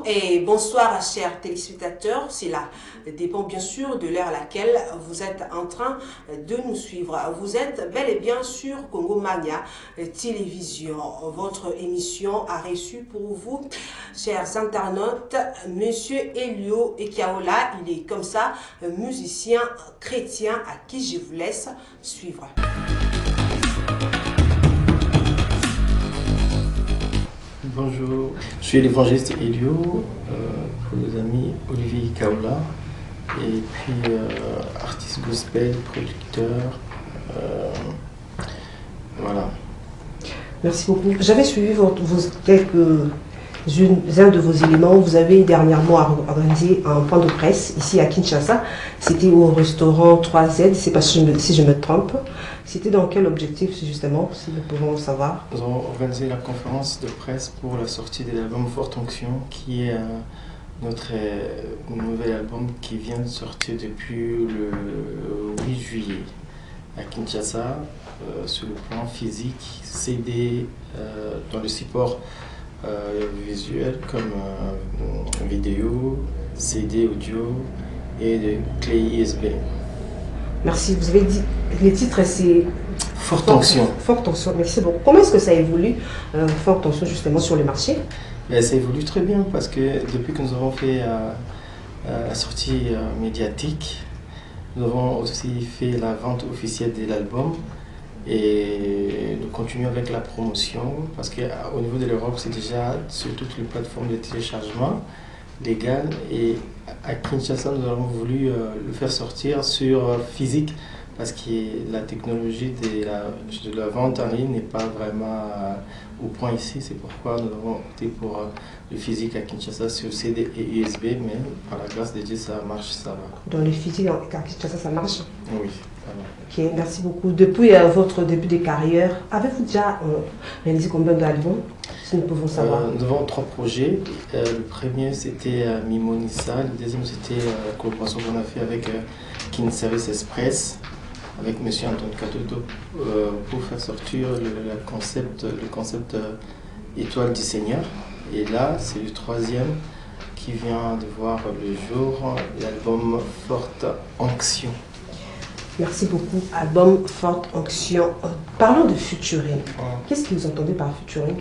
et bonsoir chers téléspectateurs, c'est là dépend bien sûr de l'heure à laquelle vous êtes en train de nous suivre. Vous êtes bel et bien sur Congo Mania Télévision. Votre émission a reçu pour vous, chers internautes, Monsieur Elio Ekiaola. Il est comme ça, musicien chrétien à qui je vous laisse suivre. Bonjour, je suis l'évangéliste Elio, pour les amis Olivier Kaola, et puis artiste gospel, producteur, voilà. Merci beaucoup. J'avais suivi quelques-uns de vos éléments. Vous avez dernièrement organisé un point de presse ici à Kinshasa. C'était au restaurant 3Z, c'est pas si je me trompe. C'était dans quel objectif justement, si nous pouvons savoir? Nous avons organisé la conférence de presse pour la sortie de l'album Forte Onction, qui est notre nouvel album qui vient de sortir depuis le 8 juillet à Kinshasa, sur le plan physique, CD, dans le support visuel comme vidéo, CD audio et de clés USB. Merci, vous avez dit, les titres c'est Forte Tension. Forte Tension, merci beaucoup. Comment est-ce que ça évolue, Forte Tension, justement sur le marché? Ça évolue très bien parce que depuis que nous avons fait la sortie médiatique, nous avons aussi fait la vente officielle de l'album et nous continuons avec la promotion parce qu'au niveau de l'Europe, c'est déjà sur toutes les plateformes de téléchargement légal, et à Kinshasa nous avons voulu le faire sortir sur physique parce que la technologie de la vente en ligne n'est pas vraiment au point ici. C'est pourquoi nous avons opté pour le physique à Kinshasa sur CD et USB, mais par la grâce de Dieu ça marche, ça va. Dans le physique à Kinshasa ça marche? Oui, ça va. Ok, merci beaucoup. Depuis votre début de carrière, avez-vous déjà réalisé combien d'albums, si nous pouvons savoir? Nous avons 3 projets. Le premier c'était Mimonissa, le deuxième c'était la collaboration qu'on a fait avec Kin Service Express, avec M. Antoine Katoto, pour faire sortir le concept Étoile du Seigneur. Et là, c'est le 3e qui vient de voir le jour, l'album Forte Onction. Merci beaucoup. Album Forte Onction. Parlons de featuring. Qu'est-ce que vous entendez par featuring?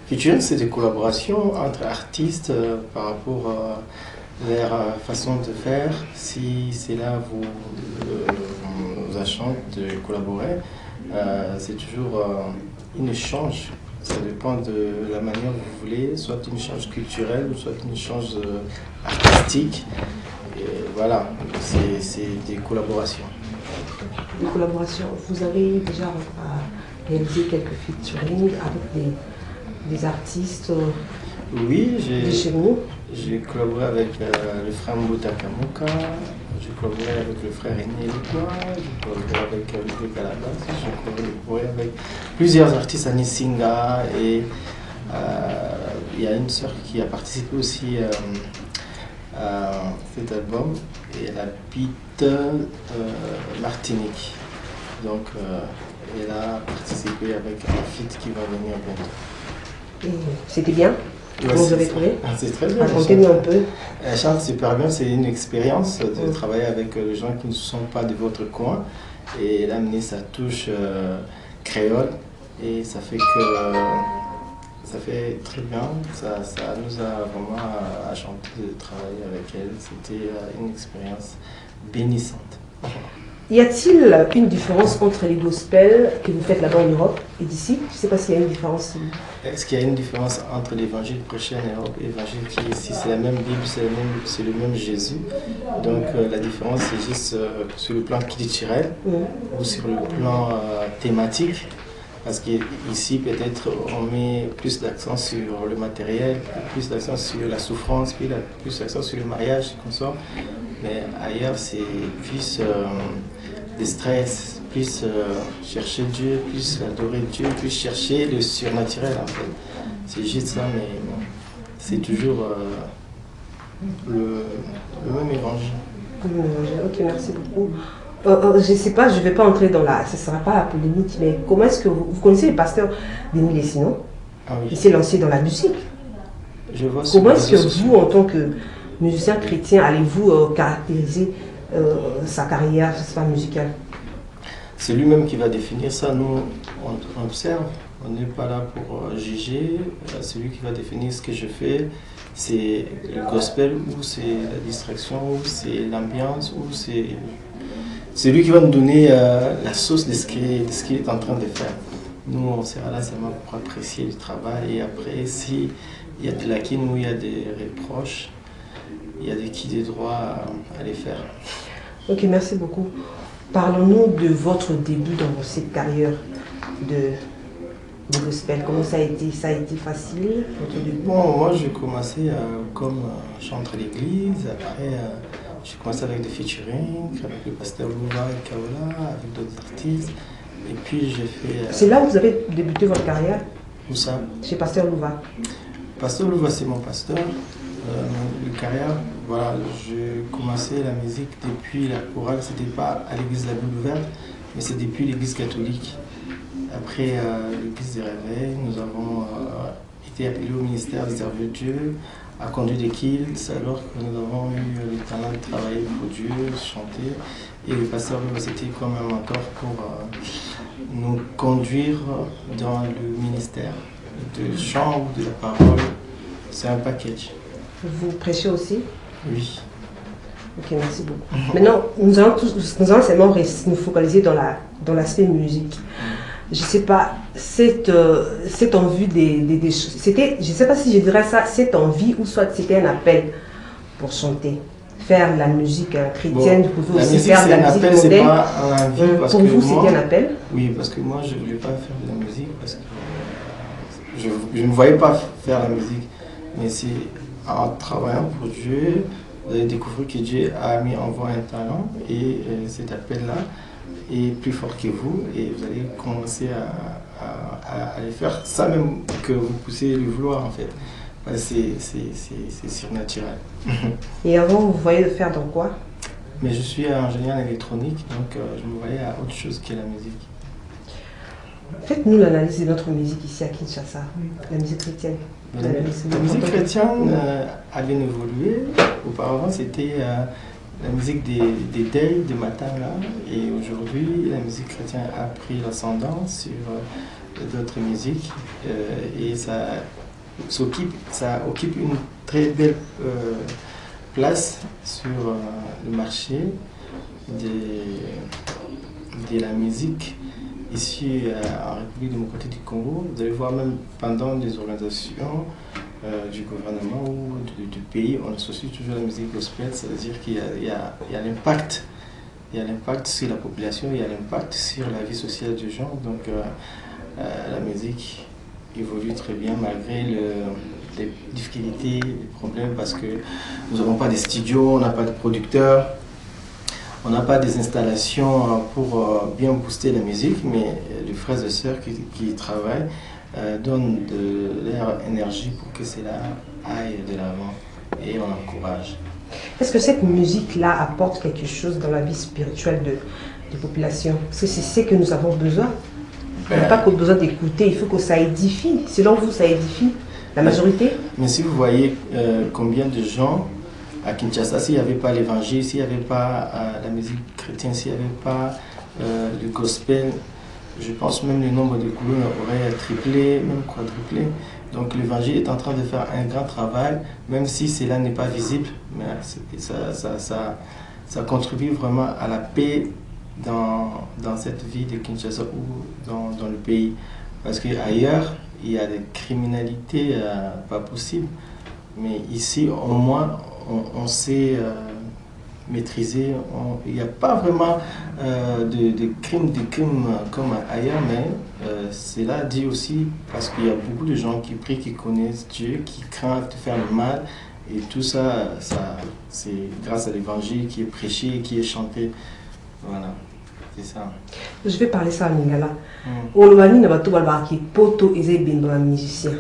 Featuring, c'est des collaborations entre artistes par rapport à leur façon de faire. Si c'est là vous achante de collaborer, c'est toujours un échange. Ça dépend de la manière que vous voulez, soit une échange culturel ou soit une échange artistique. Et voilà, c'est des collaborations. Des collaborations. Vous avez déjà réalisé quelques featuring avec des artistes Oui, de chez nous? J'ai collaboré avec le frère Mbouta Kamuka, j'ai collaboré avec le frère René Lecoy, j'ai collaboré avec Olivier Calabas, j'ai collaboré avec plusieurs artistes, Annie Singa, et il y a une sœur qui a participé aussi à cet album, et elle habite Martinique. Donc elle a participé avec un feat qui va venir bientôt. Et c'était bien? Comment vous avez trouvé? C'est très bien. Racontez-nous un peu. Elle chante super bien, c'est une expérience de travailler avec les gens qui ne sont pas de votre coin. Et elle a amené sa touche créole et ça fait très bien. Ça nous a vraiment enchanté de travailler avec elle. C'était une expérience bénissante. Y a-t-il une différence entre les gospels que vous faites là-bas en Europe et d'ici? Je ne sais pas s'il y a une différence. Est-ce qu'il y a une différence entre l'évangile prêché en Europe et l'évangile qui est ici? C'est la même Bible, c'est le même Jésus. Donc la différence c'est juste sur le plan culturel ou sur le plan thématique. Parce qu'ici peut-être on met plus d'accent sur le matériel, plus d'accent sur la souffrance, plus d'accent sur le mariage, comme ça. Mais ailleurs c'est plus des stress, plus chercher Dieu, plus adorer Dieu, plus chercher le surnaturel en fait. C'est juste ça, mais bon, c'est toujours le même évangile. Ok, merci beaucoup. Je ne sais pas, je ne vais pas entrer dans ce ne sera pas la polémique, mais comment est-ce que vous connaissez le pasteur Denis Lessino? Ah oui. Il s'est lancé dans la musique. Je vois sur Comment les est-ce que réseaux sociaux. vous, en tant que musicien chrétien, allez-vous caractériser sa carrière, je sais pas, musicale? C'est lui-même qui va définir ça. Nous, on observe. On n'est pas là pour juger. C'est lui qui va définir ce que je fais. C'est le gospel ou c'est la distraction ou c'est l'ambiance ou c'est lui qui va nous donner la sauce de ce qu'il est en train de faire. Nous, on sera là seulement pour apprécier le travail et après, s'il y a des lacunes ou il y a des reproches, il y a des droits à les faire. Ok, merci beaucoup. Parlons-nous de votre début dans cette carrière de gospel. Comment ça a été? Ça a été facile, votre début? Bon, moi j'ai commencé comme chanteur à l'église, après j'ai commencé avec des featuring, avec le pasteur Louva et Kaola, avec d'autres artistes, et puis j'ai fait... C'est là où vous avez débuté votre carrière? Où ça? Chez Pasteur Louva. Pasteur Louva, c'est mon pasteur. Le carrière, voilà, j'ai commencé la musique depuis la chorale, c'était pas à l'église de la Bible ouverte, mais c'est depuis l'église catholique. Après l'église des réveils, nous avons été appelés au ministère des Services de Dieu, à conduire des kilts, alors que nous avons eu le talent de travailler pour Dieu, chanter. Et le pasteur, c'était comme un mentor pour nous conduire dans le ministère de chant ou de la parole. C'est un package. Vous prêchez aussi? Oui. Ok, merci beaucoup. Maintenant, nous allons seulement nous focaliser dans l'aspect musique. Je ne sais pas, cette envie c'était, je ne sais pas si je dirais ça, cette envie ou soit c'était un appel pour chanter, faire la musique chrétienne, Bon, vous pouvez la aussi musique, faire de la musique appel, moderne. c'est pas un envie parce pour que vous, moi, c'était un appel? Oui, parce que moi, je ne voulais pas faire de la musique parce que je ne voyais pas faire la musique. Mais c'est en travaillant pour Dieu, vous allez découvrir que Dieu a mis en vous un talent et cet appel-là est plus fort que vous et vous allez commencer à aller faire ça même que vous poussez le vouloir en fait. C'est surnaturel. Et avant, vous voyez le faire dans quoi? Mais je suis ingénieur en électronique, donc je me voyais à autre chose que la musique. Faites-nous l'analyse de notre musique ici à Kinshasa, la musique chrétienne. La musique chrétienne a bien évolué. Auparavant, c'était la musique des deuils, des matins là. Et aujourd'hui, la musique chrétienne a pris l'ascendant sur d'autres musiques. Et ça occupe une très belle place sur le marché de la musique. Ici en République démocratique du Congo, vous allez voir même pendant les organisations du gouvernement ou du pays, on associe toujours la musique gospel, c'est-à-dire qu'il y a l'impact. Il y a l'impact sur la population, il y a l'impact sur la vie sociale des gens. Donc la musique évolue très bien malgré les difficultés, les problèmes, parce que nous n'avons pas de studios, on n'a pas de producteurs. On n'a pas des installations pour bien booster la musique, mais les frères et sœurs qui travaillent donnent de leur énergie pour que cela aille de l'avant et on encourage. Est-ce que cette musique-là apporte quelque chose dans la vie spirituelle de population? Parce que c'est ce que nous avons besoin. On n'a pas que besoin d'écouter, il faut que ça édifie. Selon vous, ça édifie la majorité? Mais si vous voyez combien de gens à Kinshasa, s'il n'y avait pas l'évangile, s'il n'y avait pas la musique chrétienne, s'il n'y avait pas le gospel, je pense même le nombre de colonnes aurait triplé, même quadruplé. Donc l'évangile est en train de faire un grand travail, même si cela n'est pas visible, mais ça contribue vraiment à la paix dans cette vie de Kinshasa ou dans le pays. Parce qu'ailleurs, il y a des criminalités pas possibles, mais ici, au moins, on sait maîtriser. Il n'y a pas vraiment de crimes comme ailleurs, mais cela dit aussi parce qu'il y a beaucoup de gens qui prient, qui connaissent Dieu, qui craignent de faire le mal. Et tout ça, c'est grâce à l'évangile qui est prêché, qui est chanté. Voilà, c'est ça. Je vais parler ça en lingala. Olobani na bato balbaki poto eze bindo na musicien.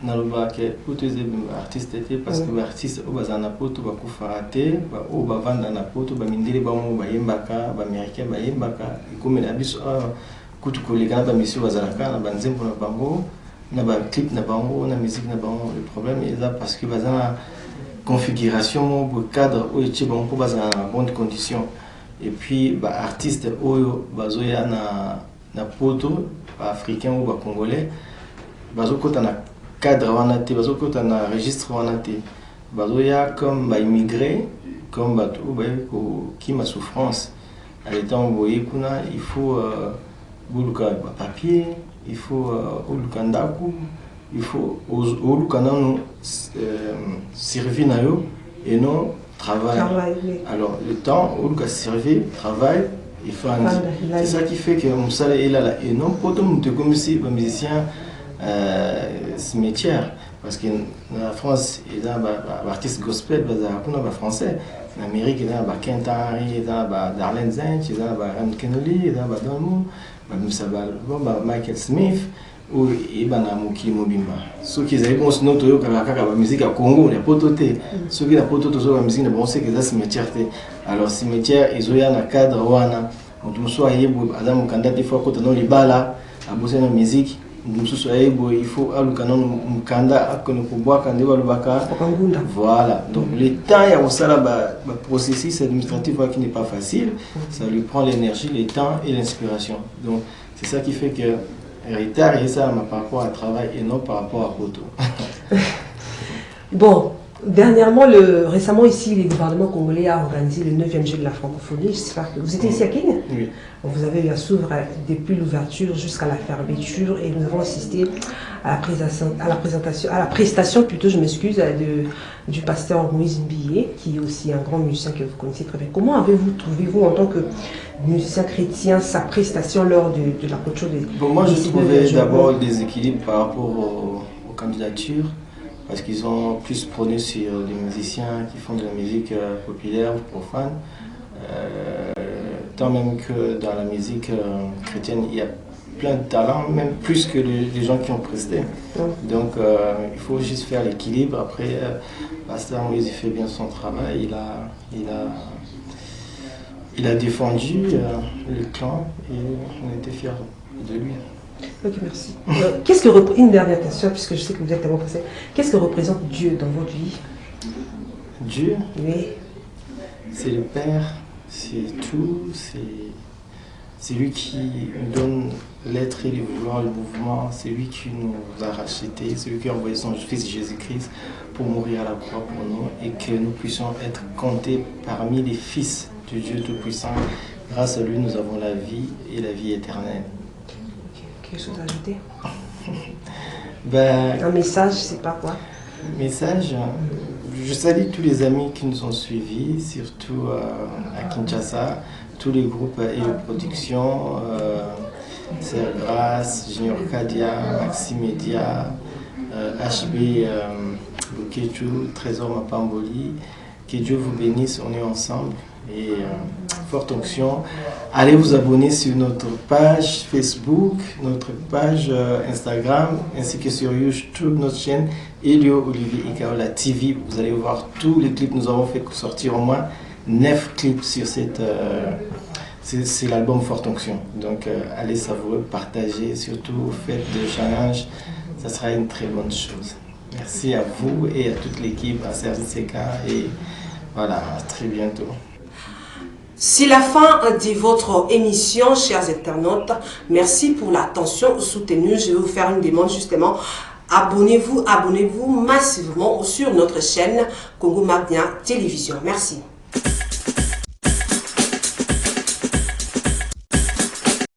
Nalobaki poto eze artiste te parce que artiste o bazana poto bakufa te, o bavanda na poto bamindele bamo bayembaka, baméricain bayembaka, ikomela biso kutu koleka ba mission bazalaka na banzembo na bango. na ba clip na bango na musique na bango. Le problème est là parce que baza na configuration le cadre où etie bango po baza na bonne condition. Et puis ba artiste oyo bazoya na poto ba africain ou ba congolais bazokota na cadre wana te, bazokota na registre wana te, bazoya comme ba immigré, comme bato qui ma souffrance à l'état envoyé kuna, il faut buluka ba papier, il faut oluka ndaku, il faut oluka nanu servir na yo et non travail. Alors le temps oluka servir travail il faut c'est ça qui fait que musala est là et non pour tout monde comme si ba musicien cimetière parce que en France il y a des artistes gospel bazakuna français en Amérique il y a Kentari il y a Darlene Zent il y a Ram Kenoli il y a Dalmo Michael Smith ou ibana mokili mobimba soki ezali bon sinon toyokaka kaka ba musique ya Congo ya poto te soki na poto tozo ba musique na bon c'est que ça cimetière te alors cimetière ezoya na cadre wana mutu mosusu ayebo aza mokanda te fois kota no libala abose na musique mutu mosusu ayebo il faut aluka no mokanda akone kobwaka nde balobaka voilà donc le temps ya kosala ba processus administratif qui n'est pas facile ça lui prend l'énergie le temps et l'inspiration donc c'est ça qui fait que retard et ça par rapport à travail et non par rapport à Poto. Bon, dernièrement, récemment ici, le gouvernement congolais a organisé le 9e jeu de la francophonie. J'espère que vous étiez ici à Kenya. Oui. Vous avez eu à s'ouvrir depuis l'ouverture jusqu'à la fermeture et nous avons assisté à la prestation plutôt, je m'excuse, du pasteur Moïse Mbilé, qui est aussi un grand musicien que vous connaissez très bien. Comment avez-vous trouvé, vous, en tant que musicien chrétien, sa prestation lors de la clôture des... Bon, moi, je trouvais d'abord des équilibres par rapport aux candidatures, parce qu'ils ont plus prôné sur des musiciens qui font de la musique populaire ou profane. Tant même que dans la musique chrétienne, il y a plein de talents, même plus que les gens qui ont presté. Donc il faut juste faire l'équilibre. Après, Pasteur Moïse il fait bien son travail, il a défendu le clan et on était fiers de lui. Ok, merci. Une dernière question, puisque je sais que vous êtes tellement pressé. Qu'est-ce que représente Dieu dans votre vie? Dieu? Oui. C'est le Père, c'est tout, c'est lui qui nous donne l'être et le vouloir, le mouvement, c'est lui qui nous a rachetés, c'est lui qui a envoyé son fils Jésus-Christ pour mourir à la croix pour nous et que nous puissions être comptés parmi les fils de Dieu Tout-Puissant. Grâce à lui, nous avons la vie et la vie éternelle. Quelque chose à ajouter? Un message, c'est pas quoi? Message, je salue tous les amis qui nous ont suivis, surtout à Kinshasa, tous les groupes et les productions, Serre Grâce, Junior Kadia, Maxi Media, HB Bukeju, Trésor Mapamboli. Que Dieu vous bénisse, on est ensemble. Et forte onction. Allez vous abonner sur notre page Facebook, notre page Instagram, ainsi que sur YouTube, notre chaîne Elio Olivier Ikaola TV. Vous allez voir tous les clips. Nous avons fait sortir au moins 9 clips sur cette... c'est l'album Forte Onction. Donc allez savourer, partagez, surtout faites des challenges. Ça sera une très bonne chose. Merci à vous et à toute l'équipe, à Serge Seka. Et voilà, à très bientôt. C'est la fin de votre émission, chers internautes. Merci pour l'attention soutenue. Je vais vous faire une demande justement. Abonnez-vous massivement sur notre chaîne Congo Magna Télévision. Merci.